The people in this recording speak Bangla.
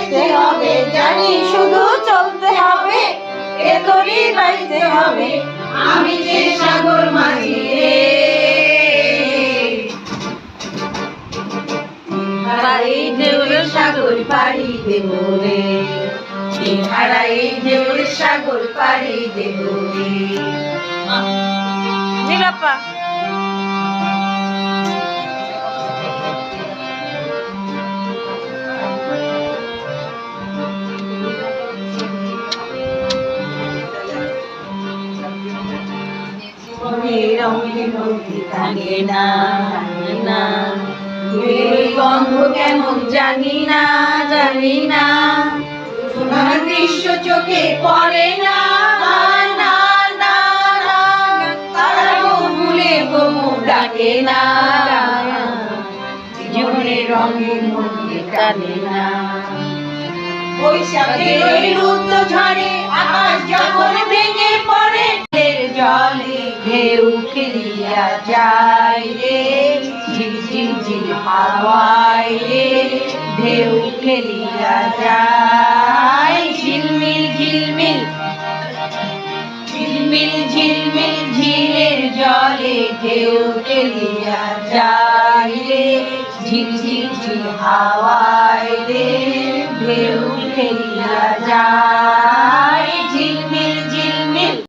বাইতে হবে, জানি শুধু চলতে হবে, এ তরি বাইতে হবে। আমি যে সাগর মাঝি রে, হারাই ঢেউর সাগর পাড়ি দেব রে, হারাই ঢেউর সাগর পাড়ি দেব রে। নীলাপা গন্ধ কেমন জানি না, জানি না, তোমার দৃশ্য চোখে পড়ে না, না না না, তারা ভুলে বহু ডাকে না, জীবনের রঙের মধ্যে টানে না। বৈশাখের রুদ্র ঝড়ে আকাশ যখন ভেঙে পড়ে, জলে ঢেউ খেলিয়া যায় রে, ঝিরঝির ঝির হাওয়ায় রে, ঢেউ খেলিয়া যায়। ঝিলমিল ঝিলমিল ঝিলমিল ঝিলমিল ঝিলের জলে ঢেউ খেলিয়া যায় রে, ঝিরঝির ঝির হাওয়ায় রে, ঢেউ খেলিয়া যায়।